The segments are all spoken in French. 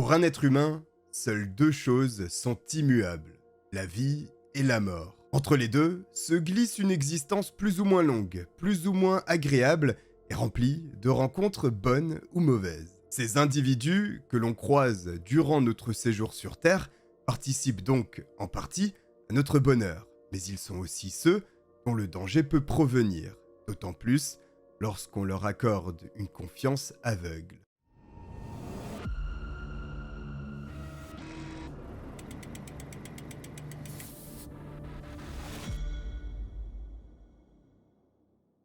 Pour un être humain, seules deux choses sont immuables, la vie et la mort. Entre les deux se glisse une existence plus ou moins longue, plus ou moins agréable et remplie de rencontres bonnes ou mauvaises. Ces individus que l'on croise durant notre séjour sur Terre participent donc en partie à notre bonheur, mais ils sont aussi ceux dont le danger peut provenir, d'autant plus lorsqu'on leur accorde une confiance aveugle.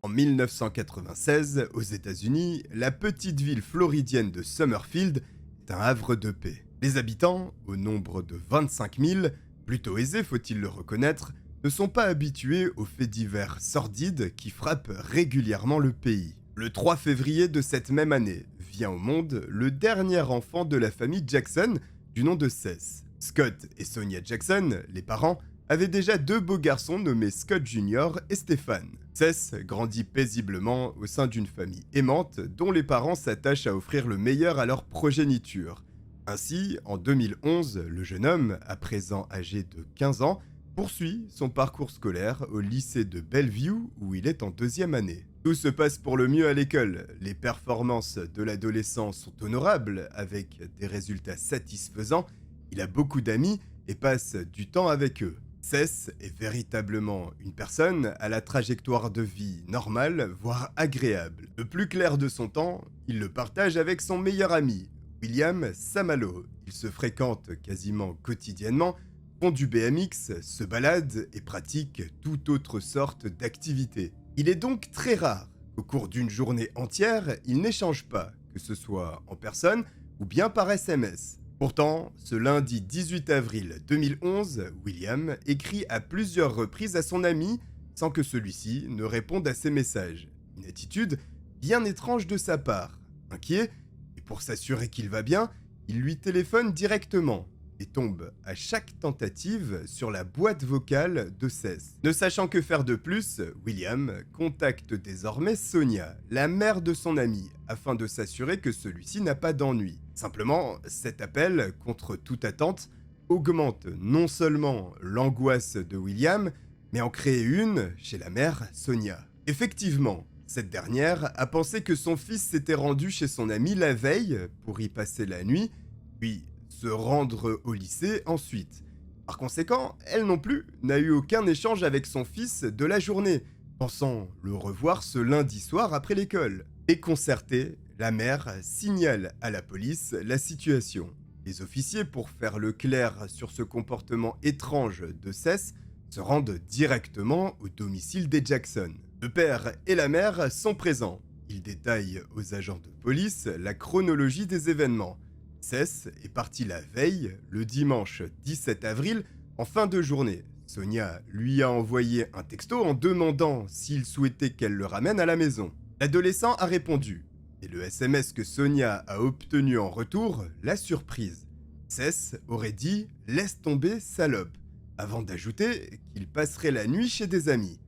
En 1996, aux États-Unis, la petite ville floridienne de Summerfield est un havre de paix. Les habitants, au nombre de 25 000, plutôt aisés faut-il le reconnaître, ne sont pas habitués aux faits divers sordides qui frappent régulièrement le pays. Le 3 février de cette même année vient au monde le dernier enfant de la famille Jackson du nom de Seth. Scott et Sonia Jackson, les parents, avaient déjà deux beaux garçons nommés Scott Jr. et Stephen. Seth grandit paisiblement au sein d'une famille aimante dont les parents s'attachent à offrir le meilleur à leur progéniture. Ainsi, en 2011, le jeune homme, à présent âgé de 15 ans, poursuit son parcours scolaire au lycée de Bellevue où il est en deuxième année. Tout se passe pour le mieux à l'école, les performances de l'adolescent sont honorables avec des résultats satisfaisants, il a beaucoup d'amis et passe du temps avec eux. Seth est véritablement une personne à la trajectoire de vie normale, voire agréable. Le plus clair de son temps, il le partage avec son meilleur ami, William Samalo. Ils se fréquentent quasiment quotidiennement, font du BMX, se baladent et pratiquent toute autre sorte d'activité. Il est donc très rare qu'au cours d'une journée entière, ils n'échangent pas, que ce soit en personne ou bien par SMS. Pourtant, ce lundi 18 avril 2011, William écrit à plusieurs reprises à son ami sans que celui-ci ne réponde à ses messages. Une attitude bien étrange de sa part. Inquiet, et pour s'assurer qu'il va bien, il lui téléphone directement et tombe à chaque tentative sur la boîte vocale de Seth. Ne sachant que faire de plus, William contacte désormais Sonia, la mère de son ami, afin de s'assurer que celui-ci n'a pas d'ennui. Simplement, cet appel, contre toute attente, augmente non seulement l'angoisse de William, mais en crée une chez la mère Sonia. Effectivement, cette dernière a pensé que son fils s'était rendu chez son ami la veille pour y passer la nuit, puis se rendre au lycée ensuite. Par conséquent, elle non plus n'a eu aucun échange avec son fils de la journée, pensant le revoir ce lundi soir après l'école. Déconcertée, la mère signale à la police la situation. Les officiers, pour faire le clair sur ce comportement étrange de Seth, se rendent directement au domicile des Jackson. Le père et la mère sont présents. Ils détaillent aux agents de police la chronologie des événements. Seth est parti la veille, le dimanche 17 avril, en fin de journée. Sonia lui a envoyé un texto en demandant s'il souhaitait qu'elle le ramène à la maison. L'adolescent a répondu, et le SMS que Sonia a obtenu en retour l'a surprise. Seth aurait dit « laisse tomber, salope », avant d'ajouter qu'il passerait la nuit chez des amis.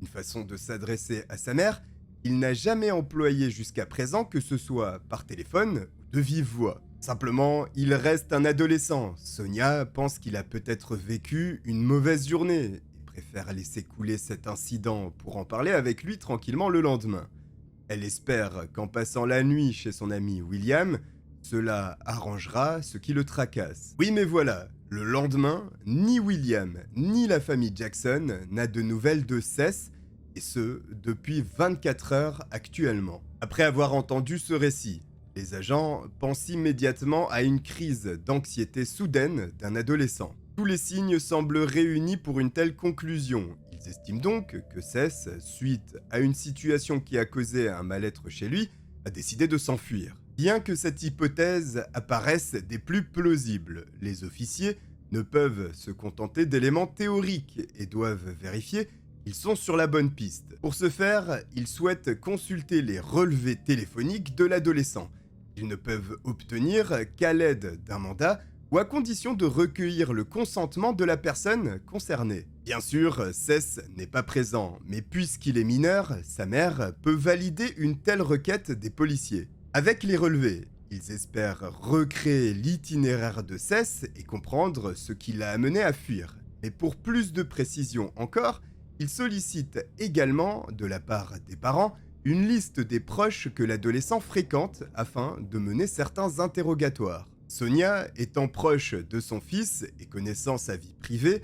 Une façon de s'adresser à sa mère qu'il n'a jamais employée jusqu'à présent, que ce soit par téléphone ou de vive voix. Simplement, il reste un adolescent. Sonia pense qu'il a peut-être vécu une mauvaise journée et préfère laisser couler cet incident pour en parler avec lui tranquillement le lendemain. Elle espère qu'en passant la nuit chez son ami William, cela arrangera ce qui le tracasse. Oui, mais voilà, le lendemain, ni William ni la famille Jackson n'a de nouvelles de Seth, et ce, depuis 24 heures actuellement. Après avoir entendu ce récit, les agents pensent immédiatement à une crise d'anxiété soudaine d'un adolescent. Tous les signes semblent réunis pour une telle conclusion. Ils estiment donc que Seth, suite à une situation qui a causé un mal-être chez lui, a décidé de s'enfuir. Bien que cette hypothèse apparaisse des plus plausibles, les officiers ne peuvent se contenter d'éléments théoriques et doivent vérifier qu'ils sont sur la bonne piste. Pour ce faire, ils souhaitent consulter les relevés téléphoniques de l'adolescent. Ils ne peuvent obtenir qu'à l'aide d'un mandat ou à condition de recueillir le consentement de la personne concernée. Bien sûr, Seth n'est pas présent, mais puisqu'il est mineur, sa mère peut valider une telle requête des policiers. Avec les relevés, Ils espèrent recréer l'itinéraire de Cess et comprendre ce qui l'a amené à fuir. Mais pour plus de précision encore, ils sollicitent également, de la part des parents, une liste des proches que l'adolescent fréquente afin de mener certains interrogatoires. Sonia, étant proche de son fils et connaissant sa vie privée,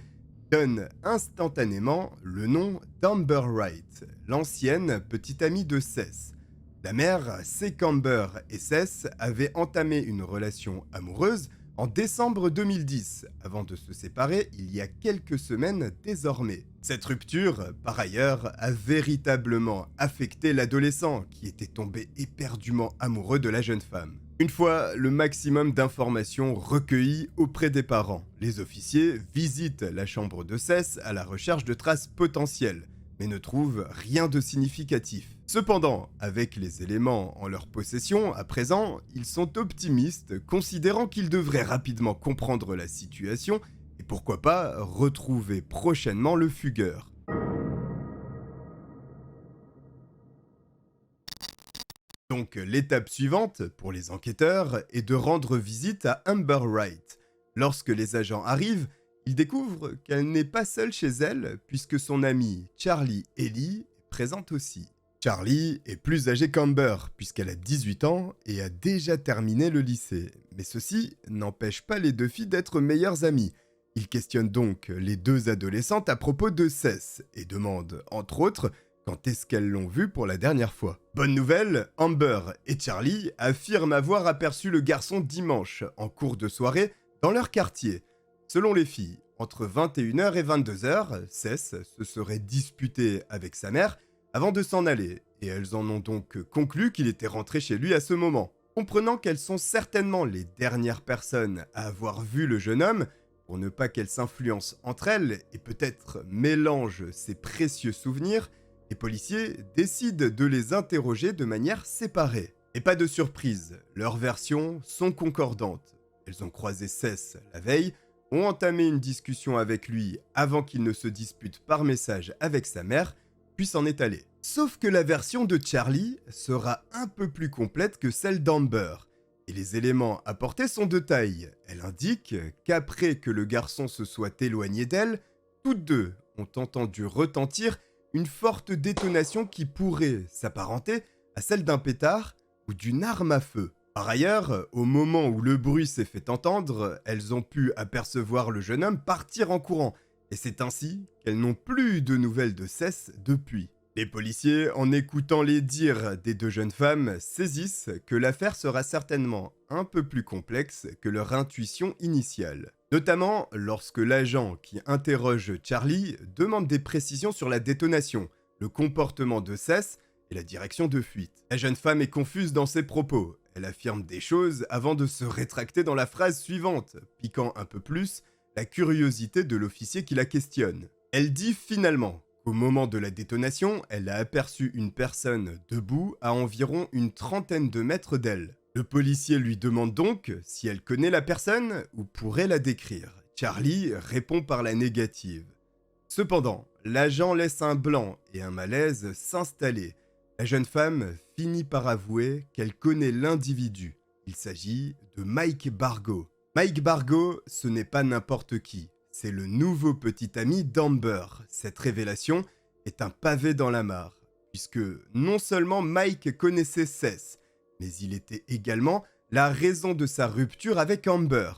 donne instantanément le nom d'Amber Wright, l'ancienne petite amie de Cess. La mère sait qu'Amber et Cess avaient entamé une relation amoureuse en décembre 2010, avant de se séparer il y a quelques semaines désormais. Cette rupture, par ailleurs, a véritablement affecté l'adolescent qui était tombé éperdument amoureux de la jeune femme. Une fois le maximum d'informations recueillies auprès des parents, les officiers visitent la chambre de Cess à la recherche de traces potentielles, mais ne trouvent rien de significatif. Cependant, avec les éléments en leur possession à présent, ils sont optimistes, considérant qu'ils devraient rapidement comprendre la situation et pourquoi pas retrouver prochainement le fugueur. Donc l'étape suivante pour les enquêteurs est de rendre visite à Amber Wright. Lorsque les agents arrivent, ils découvrent qu'elle n'est pas seule chez elle puisque son amie Charlie Ellie est présente aussi. Charlie est plus âgée qu'Amber puisqu'elle a 18 ans et a déjà terminé le lycée. Mais ceci n'empêche pas les deux filles d'être meilleures amies. Ils questionnent donc les deux adolescentes à propos de Cess et demandent, entre autres, quand est-ce qu'elles l'ont vue pour la dernière fois. Bonne nouvelle, Amber et Charlie affirment avoir aperçu le garçon dimanche, en cours de soirée, dans leur quartier. Selon les filles, entre 21h et 22h, Cess se serait disputé avec sa mère avant de s'en aller, et elles en ont donc conclu qu'il était rentré chez lui à ce moment. Comprenant qu'elles sont certainement les dernières personnes à avoir vu le jeune homme, pour ne pas qu'elles s'influencent entre elles et peut-être mélangent ses précieux souvenirs, les policiers décident de les interroger de manière séparée. Et pas de surprise, leurs versions sont concordantes. Elles ont croisé Cess la veille, ont entamé une discussion avec lui avant qu'il ne se dispute par message avec sa mère, puis s'en est allé. Sauf que la version de Charlie sera un peu plus complète que celle d'Amber. Et les éléments apportés sont de taille. Elle indique qu'après que le garçon se soit éloigné d'elle, toutes deux ont entendu retentir une forte détonation qui pourrait s'apparenter à celle d'un pétard ou d'une arme à feu. Par ailleurs, au moment où le bruit s'est fait entendre, elles ont pu apercevoir le jeune homme partir en courant, et c'est ainsi qu'elles n'ont plus eu de nouvelles de Cess depuis. Les policiers, en écoutant les dires des deux jeunes femmes, saisissent que l'affaire sera certainement un peu plus complexe que leur intuition initiale. Notamment lorsque l'agent qui interroge Charlie demande des précisions sur la détonation, le comportement de Cess et la direction de fuite. La jeune femme est confuse dans ses propos. Elle affirme des choses avant de se rétracter dans la phrase suivante, piquant un peu plus la curiosité de l'officier qui la questionne. Elle dit finalement qu'au moment de la détonation, elle a aperçu une personne debout à environ une trentaine de mètres d'elle. Le policier lui demande donc si elle connaît la personne ou pourrait la décrire. Charlie répond par la négative. Cependant, l'agent laisse un blanc et un malaise s'installer. La jeune femme finit par avouer qu'elle connaît l'individu. Il s'agit de Mike Bargo. Mike Bargo, ce n'est pas n'importe qui. C'est le nouveau petit ami d'Amber. Cette révélation est un pavé dans la mare, puisque non seulement Mike connaissait Cess, mais il était également la raison de sa rupture avec Amber.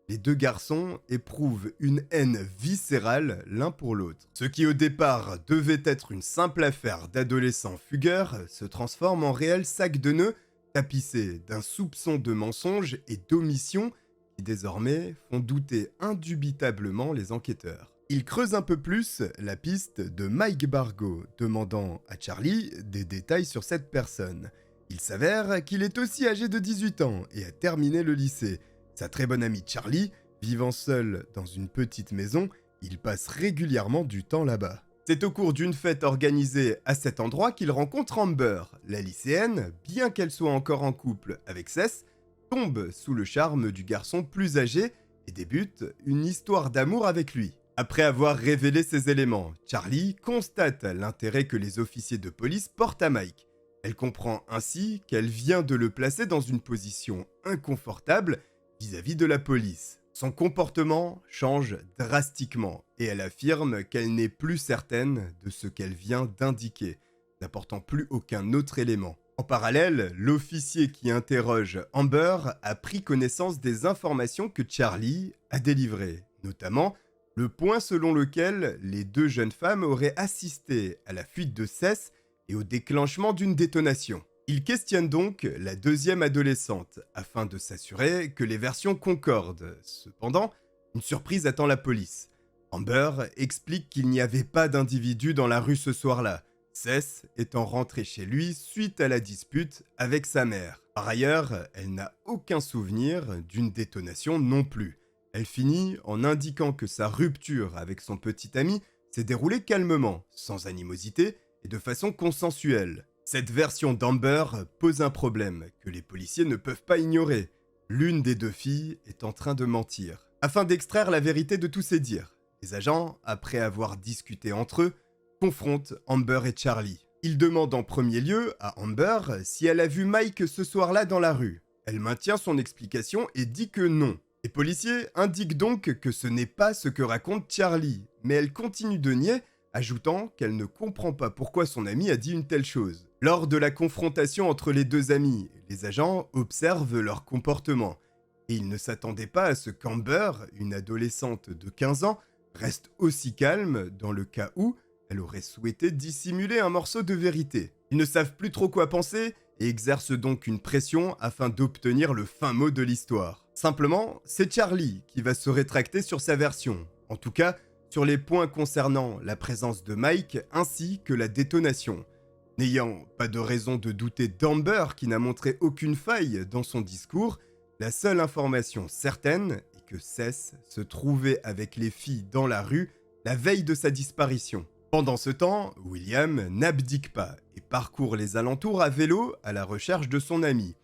Les deux garçons éprouvent une haine viscérale l'un pour l'autre. Ce qui au départ devait être une simple affaire d'adolescents fugueurs se transforme en réel sac de nœuds tapissé d'un soupçon de mensonge et d'omission qui désormais font douter indubitablement les enquêteurs. Ils creusent un peu plus la piste de Mike Bargo, demandant à Charlie des détails sur cette personne. Il s'avère qu'il est aussi âgé de 18 ans et a terminé le lycée. Sa très bonne amie Charlie, vivant seule dans une petite maison, il passe régulièrement du temps là-bas. C'est au cours d'une fête organisée à cet endroit qu'il rencontre Amber. La lycéenne, bien qu'elle soit encore en couple avec Cess, tombe sous le charme du garçon plus âgé et débute une histoire d'amour avec lui. Après avoir révélé ces éléments, Charlie constate l'intérêt que les officiers de police portent à Mike. Elle comprend ainsi qu'elle vient de le placer dans une position inconfortable vis-à-vis de la police. Son comportement change drastiquement et elle affirme qu'elle n'est plus certaine de ce qu'elle vient d'indiquer, n'apportant plus aucun autre élément. En parallèle, l'officier qui interroge Amber a pris connaissance des informations que Charlie a délivrées, notamment le point selon lequel les deux jeunes femmes auraient assisté à la fuite de Cess et au déclenchement d'une détonation. Il questionne donc la deuxième adolescente afin de s'assurer que les versions concordent. Cependant, une surprise attend la police. Amber explique qu'il n'y avait pas d'individu dans la rue ce soir-là, Cess étant rentré chez lui suite à la dispute avec sa mère. Par ailleurs, elle n'a aucun souvenir d'une détonation non plus. Elle finit en indiquant que sa rupture avec son petit ami s'est déroulée calmement, sans animosité et de façon consensuelle. Cette version d'Amber pose un problème que les policiers ne peuvent pas ignorer. L'une des deux filles est en train de mentir. Afin d'extraire la vérité de tous ces dires, les agents, après avoir discuté entre eux, confrontent Amber et Charlie. Ils demandent en premier lieu à Amber si elle a vu Mike ce soir-là dans la rue. Elle maintient son explication et dit que non. Les policiers indiquent donc que ce n'est pas ce que raconte Charlie, mais elle continue de nier, ajoutant qu'elle ne comprend pas pourquoi son ami a dit une telle chose. Lors de la confrontation entre les deux amis, les agents observent leur comportement, et ils ne s'attendaient pas à ce qu'Amber, une adolescente de 15 ans, reste aussi calme dans le cas où elle aurait souhaité dissimuler un morceau de vérité. Ils ne savent plus trop quoi penser et exercent donc une pression afin d'obtenir le fin mot de l'histoire. Simplement, c'est Charlie qui va se rétracter sur sa version, en tout cas sur les points concernant la présence de Mike ainsi que la détonation. N'ayant pas de raison de douter d'Amber qui n'a montré aucune faille dans son discours, la seule information certaine est que Cess se trouvait avec les filles dans la rue la veille de sa disparition. Pendant ce temps, William n'abdique pas et parcourt les alentours à vélo à la recherche de son ami.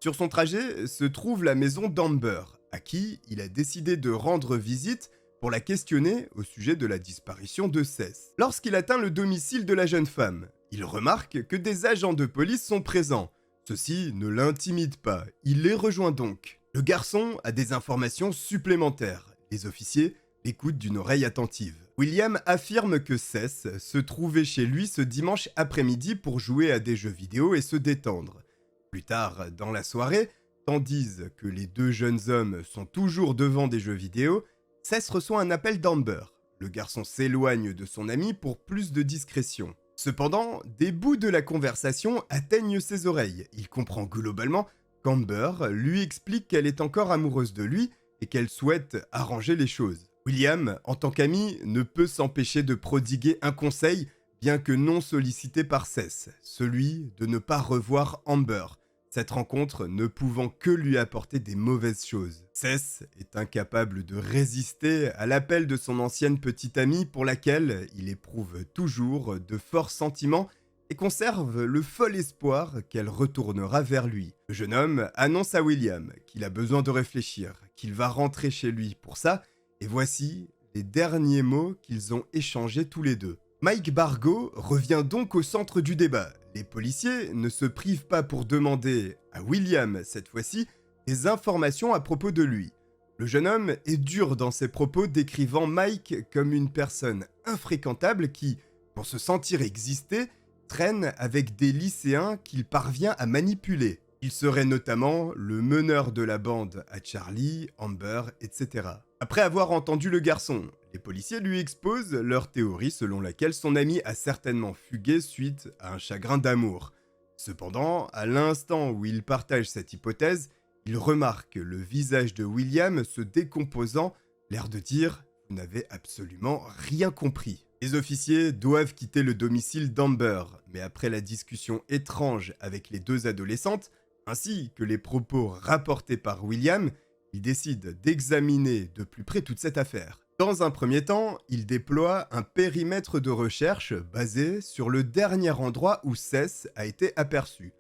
Sur son trajet se trouve la maison d'Amber, à qui il a décidé de rendre visite pour la questionner au sujet de la disparition de Cess. Lorsqu'il atteint le domicile de la jeune femme, il remarque que des agents de police sont présents. Ceux-ci ne l'intimident pas, il les rejoint donc. Le garçon a des informations supplémentaires. Les officiers l'écoutent d'une oreille attentive. William affirme que Cess se trouvait chez lui ce dimanche après-midi pour jouer à des jeux vidéo et se détendre. Plus tard dans la soirée, tandis que les deux jeunes hommes sont toujours devant des jeux vidéo, Cess reçoit un appel d'Amber. Le garçon s'éloigne de son ami pour plus de discrétion. Cependant, des bouts de la conversation atteignent ses oreilles. Il comprend globalement qu'Amber lui explique qu'elle est encore amoureuse de lui et qu'elle souhaite arranger les choses. William, en tant qu'ami, ne peut s'empêcher de prodiguer un conseil, bien que non sollicité par Cess, celui de ne pas revoir Amber, cette rencontre ne pouvant que lui apporter des mauvaises choses. Cess est incapable de résister à l'appel de son ancienne petite amie pour laquelle il éprouve toujours de forts sentiments et conserve le fol espoir qu'elle retournera vers lui. Le jeune homme annonce à William qu'il a besoin de réfléchir, qu'il va rentrer chez lui pour ça, et voici les derniers mots qu'ils ont échangés tous les deux. Mike Bargo revient donc au centre du débat. Les policiers ne se privent pas pour demander à William, cette fois-ci, des informations à propos de lui. Le jeune homme est dur dans ses propos, décrivant Mike comme une personne infréquentable qui, pour se sentir exister, traîne avec des lycéens qu'il parvient à manipuler. Il serait notamment le meneur de la bande à Charlie, Amber, etc. Après avoir entendu le garçon, les policiers lui exposent leur théorie selon laquelle son ami a certainement fugué suite à un chagrin d'amour. Cependant, à l'instant où il partage cette hypothèse, il remarque le visage de William se décomposant, l'air de dire « Vous n'avez absolument rien compris ». Les officiers doivent quitter le domicile d'Amber, mais après la discussion étrange avec les deux adolescentes, ainsi que les propos rapportés par William, ils décident d'examiner de plus près toute cette affaire. Dans un premier temps, ils déploient un périmètre de recherche basé sur le dernier endroit où Cess a été aperçu.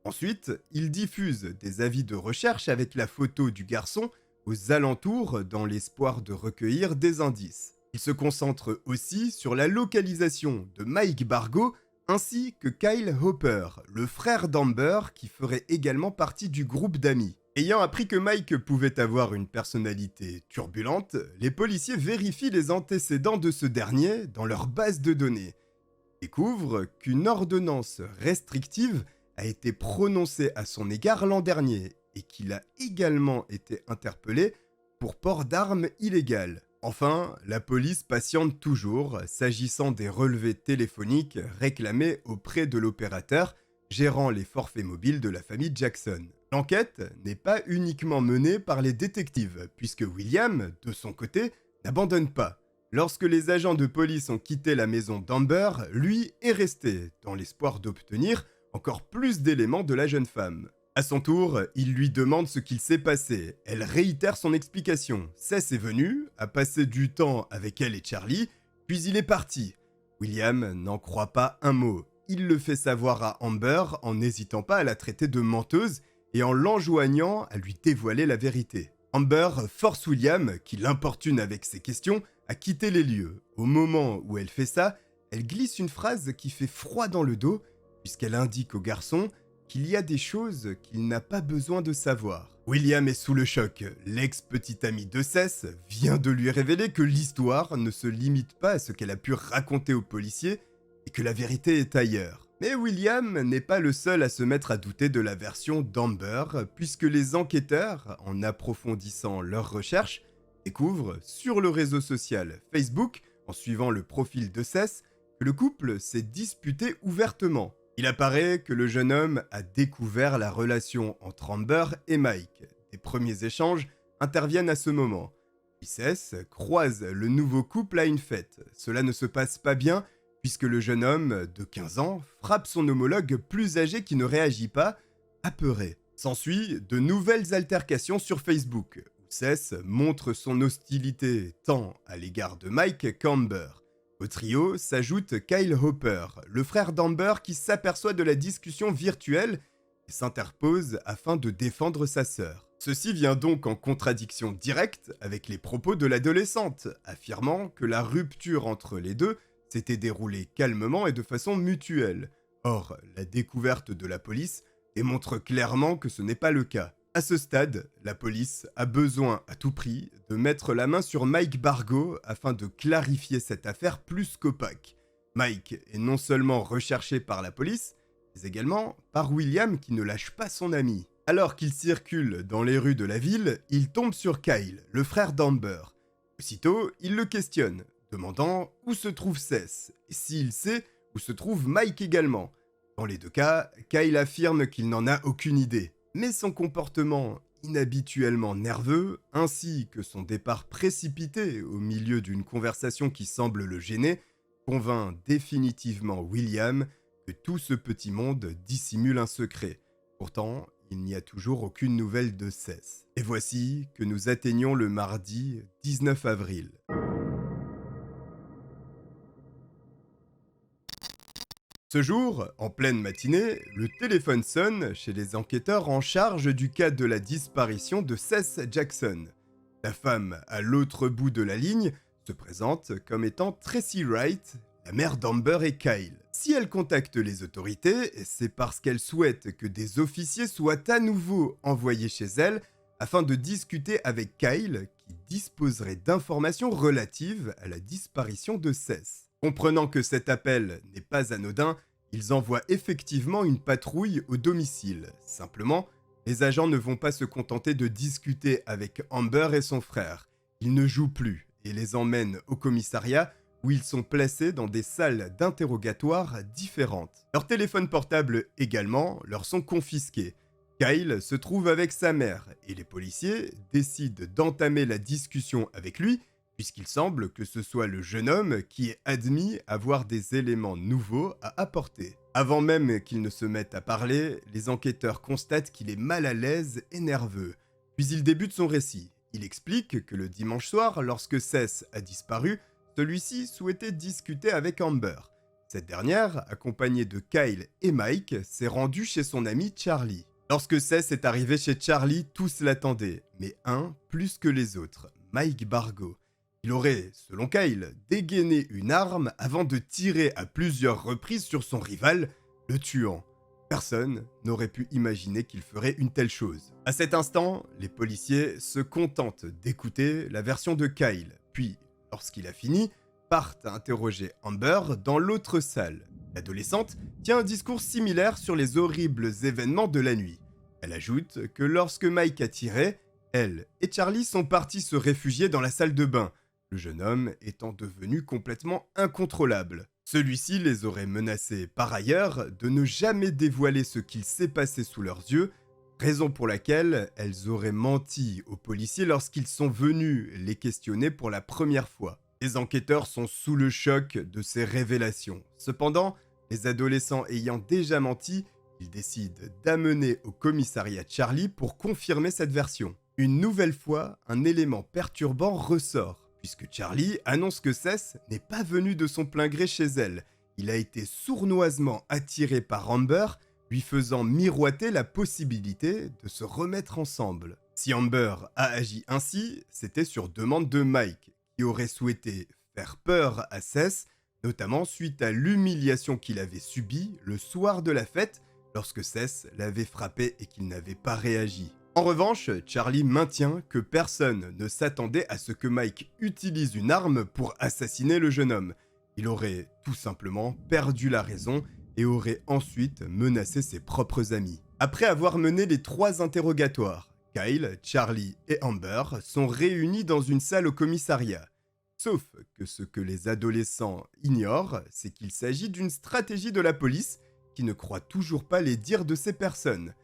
Ensuite, ils diffusent des avis de recherche avec la photo du garçon aux alentours dans l'espoir de recueillir des indices. Ils se concentrent aussi sur la localisation de Mike Bargo ainsi que Kyle Hopper, le frère d'Amber qui ferait également partie du groupe d'amis. Ayant appris que Mike pouvait avoir une personnalité turbulente, les policiers vérifient les antécédents de ce dernier dans leur base de données. Ils découvrent qu'une ordonnance restrictive a été prononcée à son égard l'an dernier et qu'il a également été interpellé pour port d'armes illégales. Enfin, la police patiente toujours s'agissant des relevés téléphoniques réclamés auprès de l'opérateur gérant les forfaits mobiles de la famille Jackson. L'enquête n'est pas uniquement menée par les détectives, puisque William, de son côté, n'abandonne pas. Lorsque les agents de police ont quitté la maison d'Amber, lui est resté, dans l'espoir d'obtenir encore plus d'éléments de la jeune femme. À son tour, il lui demande ce qu'il s'est passé. Elle réitère son explication. Cess est venu, a passé du temps avec elle et Charlie, puis il est parti. William n'en croit pas un mot. Il le fait savoir à Amber en n'hésitant pas à la traiter de menteuse et en l'enjoignant à lui dévoiler la vérité. Amber force William, qui l'importune avec ses questions, à quitter les lieux. Au moment où elle fait ça, elle glisse une phrase qui fait froid dans le dos, puisqu'elle indique au garçon qu'il y a des choses qu'il n'a pas besoin de savoir. William est sous le choc. L'ex-petite amie de Cess vient de lui révéler que l'histoire ne se limite pas à ce qu'elle a pu raconter aux policiers et que la vérité est ailleurs. Mais William n'est pas le seul à se mettre à douter de la version d'Amber, puisque les enquêteurs, en approfondissant leurs recherches, découvrent sur le réseau social Facebook, en suivant le profil de Cess, que le couple s'est disputé ouvertement. Il apparaît que le jeune homme a découvert la relation entre Amber et Mike. Des premiers échanges interviennent à ce moment. Puis Cess croise le nouveau couple à une fête. Cela ne se passe pas bien, puisque le jeune homme de 15 ans frappe son homologue plus âgé qui ne réagit pas, apeuré. S'ensuit de nouvelles altercations sur Facebook, où Cess montre son hostilité tant à l'égard de Mike qu'Amber. Au trio s'ajoute Kyle Hopper, le frère d'Amber qui s'aperçoit de la discussion virtuelle et s'interpose afin de défendre sa sœur. Ceci vient donc en contradiction directe avec les propos de l'adolescente, affirmant que la rupture entre les deux s'était déroulée calmement et de façon mutuelle. Or, la découverte de la police démontre clairement que ce n'est pas le cas. À ce stade, la police a besoin à tout prix de mettre la main sur Mike Bargo afin de clarifier cette affaire plus qu'opaque. Mike est non seulement recherché par la police, mais également par William qui ne lâche pas son ami. Alors qu'il circule dans les rues de la ville, il tombe sur Kyle, le frère d'Amber. Aussitôt, il le questionne, demandant où se trouve Cess, et s'il sait où se trouve Mike également. Dans les deux cas, Kyle affirme qu'il n'en a aucune idée. Mais son comportement inhabituellement nerveux, ainsi que son départ précipité au milieu d'une conversation qui semble le gêner, convainc définitivement William que tout ce petit monde dissimule un secret. Pourtant, il n'y a toujours aucune nouvelle de Cess. Et voici que nous atteignons le mardi 19 avril. Ce jour, en pleine matinée, le téléphone sonne chez les enquêteurs en charge du cas de la disparition de Cess Jackson. La femme à l'autre bout de la ligne se présente comme étant Tracy Wright, la mère d'Amber et Kyle. Si elle contacte les autorités, c'est parce qu'elle souhaite que des officiers soient à nouveau envoyés chez elle afin de discuter avec Kyle qui disposerait d'informations relatives à la disparition de Cess. Comprenant que cet appel n'est pas anodin, ils envoient effectivement une patrouille au domicile. Simplement, les agents ne vont pas se contenter de discuter avec Amber et son frère. Ils ne jouent plus et les emmènent au commissariat où ils sont placés dans des salles d'interrogatoire différentes. Leurs téléphones portables également leur sont confisqués. Kyle se trouve avec sa mère et les policiers décident d'entamer la discussion avec lui puisqu'il semble que ce soit le jeune homme qui est admis avoir des éléments nouveaux à apporter. Avant même qu'il ne se mette à parler, les enquêteurs constatent qu'il est mal à l'aise et nerveux. Puis il débute son récit. Il explique que le dimanche soir, lorsque Cess a disparu, celui-ci souhaitait discuter avec Amber. Cette dernière, accompagnée de Kyle et Mike, s'est rendue chez son ami Charlie. Lorsque Cess est arrivé chez Charlie, tous l'attendaient, mais un plus que les autres, Mike Bargo. Il aurait, selon Kyle, dégainé une arme avant de tirer à plusieurs reprises sur son rival, le tuant. Personne n'aurait pu imaginer qu'il ferait une telle chose. À cet instant, les policiers se contentent d'écouter la version de Kyle, puis, lorsqu'il a fini, partent interroger Amber dans l'autre salle. L'adolescente tient un discours similaire sur les horribles événements de la nuit. Elle ajoute que lorsque Mike a tiré, elle et Charlie sont partis se réfugier dans la salle de bain, le jeune homme étant devenu complètement incontrôlable. Celui-ci les aurait menacés par ailleurs de ne jamais dévoiler ce qu'il s'est passé sous leurs yeux, raison pour laquelle elles auraient menti aux policiers lorsqu'ils sont venus les questionner pour la première fois. Les enquêteurs sont sous le choc de ces révélations. Cependant, les adolescents ayant déjà menti, ils décident d'amener au commissariat Charlie pour confirmer cette version. Une nouvelle fois, un élément perturbant ressort, puisque Charlie annonce que Cess n'est pas venu de son plein gré chez elle. Il a été sournoisement attiré par Amber, lui faisant miroiter la possibilité de se remettre ensemble. Si Amber a agi ainsi, c'était sur demande de Mike, qui aurait souhaité faire peur à Cess, notamment suite à l'humiliation qu'il avait subie le soir de la fête, lorsque Cess l'avait frappé et qu'il n'avait pas réagi. En revanche, Charlie maintient que personne ne s'attendait à ce que Mike utilise une arme pour assassiner le jeune homme. Il aurait tout simplement perdu la raison et aurait ensuite menacé ses propres amis. Après avoir mené les 3 interrogatoires, Kyle, Charlie et Amber sont réunis dans une salle au commissariat. Sauf que ce que les adolescents ignorent, c'est qu'il s'agit d'une stratégie de la police qui ne croit toujours pas les dires de ces personnes.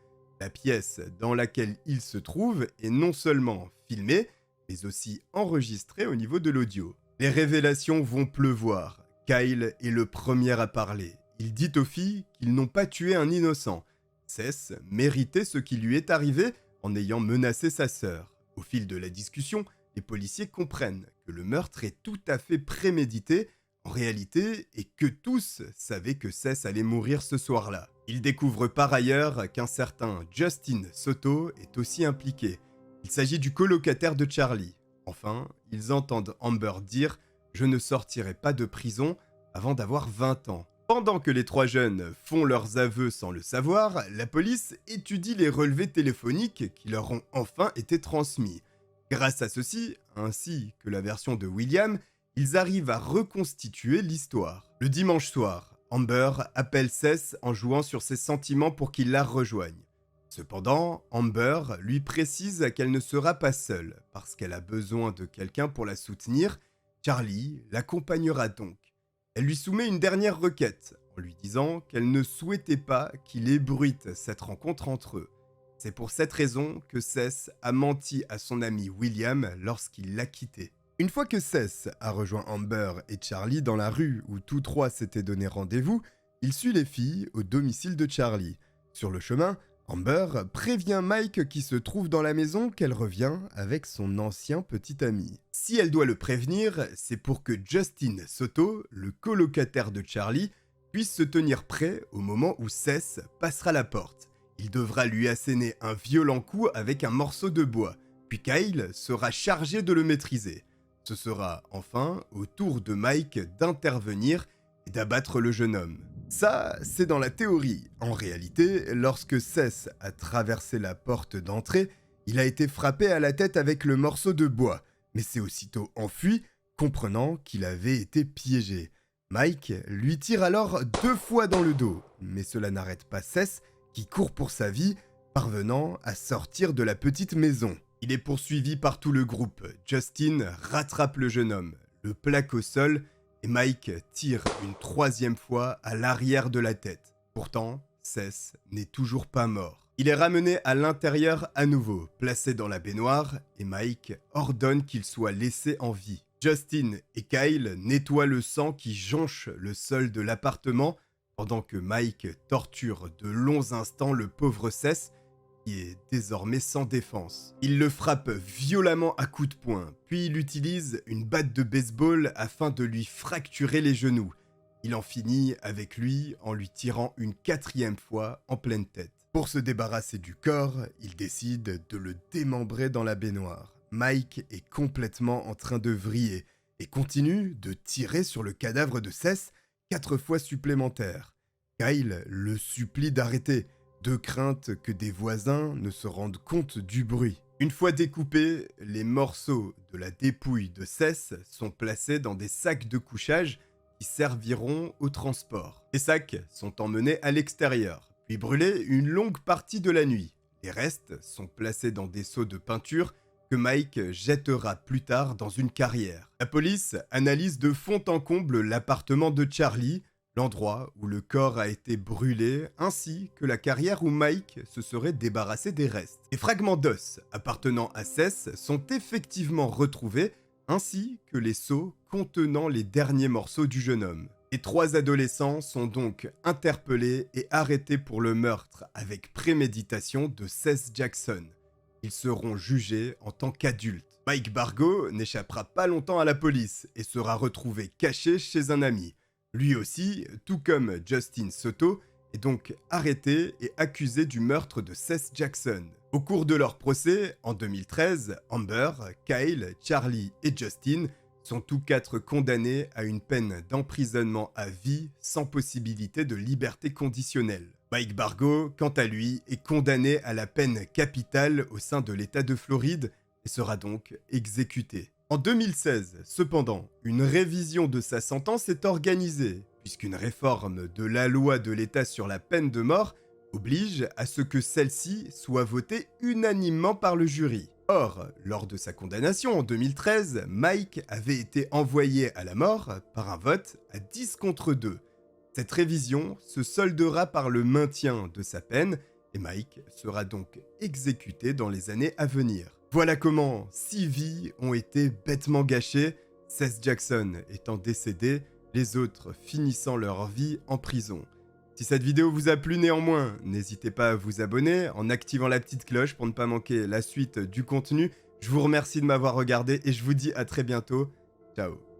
La pièce dans laquelle ils se trouvent est non seulement filmée, mais aussi enregistrée au niveau de l'audio. Les révélations vont pleuvoir. Kyle est le premier à parler. Il dit aux filles qu'ils n'ont pas tué un innocent. Cess méritait ce qui lui est arrivé en ayant menacé sa sœur. Au fil de la discussion, les policiers comprennent que le meurtre est tout à fait prémédité en réalité et que tous savaient que Cess allait mourir ce soir-là. Ils découvrent par ailleurs qu'un certain Justin Soto est aussi impliqué. Il s'agit du colocataire de Charlie. Enfin, ils entendent Amber dire « Je ne sortirai pas de prison avant d'avoir 20 ans ». Pendant que les 3 jeunes font leurs aveux sans le savoir, la police étudie les relevés téléphoniques qui leur ont enfin été transmis. Grâce à ceci, ainsi que la version de William, ils arrivent à reconstituer l'histoire. Le dimanche soir, Amber appelle Cess en jouant sur ses sentiments pour qu'il la rejoigne. Cependant, Amber lui précise qu'elle ne sera pas seule, parce qu'elle a besoin de quelqu'un pour la soutenir. Charlie l'accompagnera donc. Elle lui soumet une dernière requête, en lui disant qu'elle ne souhaitait pas qu'il ébruite cette rencontre entre eux. C'est pour cette raison que Cess a menti à son ami William lorsqu'il l'a quitté. Une fois que Cess a rejoint Amber et Charlie dans la rue où tous 3 s'étaient donné rendez-vous, il suit les filles au domicile de Charlie. Sur le chemin, Amber prévient Mike qui se trouve dans la maison qu'elle revient avec son ancien petit ami. Si elle doit le prévenir, c'est pour que Justin Soto, le colocataire de Charlie, puisse se tenir prêt au moment où Cess passera la porte. Il devra lui asséner un violent coup avec un morceau de bois, puis Kyle sera chargé de le maîtriser. Ce sera enfin au tour de Mike d'intervenir et d'abattre le jeune homme. Ça, c'est dans la théorie. En réalité, lorsque Cess a traversé la porte d'entrée, il a été frappé à la tête avec le morceau de bois, mais s'est aussitôt enfui, comprenant qu'il avait été piégé. Mike lui tire alors 2 fois dans le dos, mais cela n'arrête pas Cess, qui court pour sa vie, parvenant à sortir de la petite maison. Il est poursuivi par tout le groupe. Justin rattrape le jeune homme, le plaque au sol et Mike tire une 3e fois à l'arrière de la tête. Pourtant, Cess n'est toujours pas mort. Il est ramené à l'intérieur à nouveau, placé dans la baignoire et Mike ordonne qu'il soit laissé en vie. Justin et Kyle nettoient le sang qui jonche le sol de l'appartement pendant que Mike torture de longs instants le pauvre Cess qui est désormais sans défense. Il le frappe violemment à coups de poing, puis il utilise une batte de baseball afin de lui fracturer les genoux. Il en finit avec lui en lui tirant une 4e fois en pleine tête. Pour se débarrasser du corps, il décide de le démembrer dans la baignoire. Mike est complètement en train de vriller et continue de tirer sur le cadavre de Seth 4 fois supplémentaires. Kyle le supplie d'arrêter, de crainte que des voisins ne se rendent compte du bruit. Une fois découpés, les morceaux de la dépouille de Seth sont placés dans des sacs de couchage qui serviront au transport. Les sacs sont emmenés à l'extérieur, puis brûlés une longue partie de la nuit. Les restes sont placés dans des seaux de peinture que Mike jettera plus tard dans une carrière. La police analyse de fond en comble l'appartement de Charlie, l'endroit où le corps a été brûlé, ainsi que la carrière où Mike se serait débarrassé des restes. Les fragments d'os appartenant à Seth sont effectivement retrouvés, ainsi que les seaux contenant les derniers morceaux du jeune homme. Les 3 adolescents sont donc interpellés et arrêtés pour le meurtre avec préméditation de Seth Jackson. Ils seront jugés en tant qu'adultes. Mike Bargo n'échappera pas longtemps à la police et sera retrouvé caché chez un ami. Lui aussi, tout comme Justin Soto, est donc arrêté et accusé du meurtre de Seth Jackson. Au cours de leur procès, en 2013, Amber, Kyle, Charlie et Justin sont tous 4 condamnés à une peine d'emprisonnement à vie sans possibilité de liberté conditionnelle. Mike Bargo, quant à lui, est condamné à la peine capitale au sein de l'État de Floride et sera donc exécuté. En 2016, cependant, une révision de sa sentence est organisée, puisqu'une réforme de la loi de l'État sur la peine de mort oblige à ce que celle-ci soit votée unanimement par le jury. Or, lors de sa condamnation en 2013, Mike avait été envoyé à la mort par un vote à 10 contre 2. Cette révision se soldera par le maintien de sa peine et Mike sera donc exécuté dans les années à venir. Voilà comment 6 vies ont été bêtement gâchées, Seth Jackson étant décédé, les autres finissant leur vie en prison. Si cette vidéo vous a plu néanmoins, n'hésitez pas à vous abonner en activant la petite cloche pour ne pas manquer la suite du contenu. Je vous remercie de m'avoir regardé et je vous dis à très bientôt. Ciao.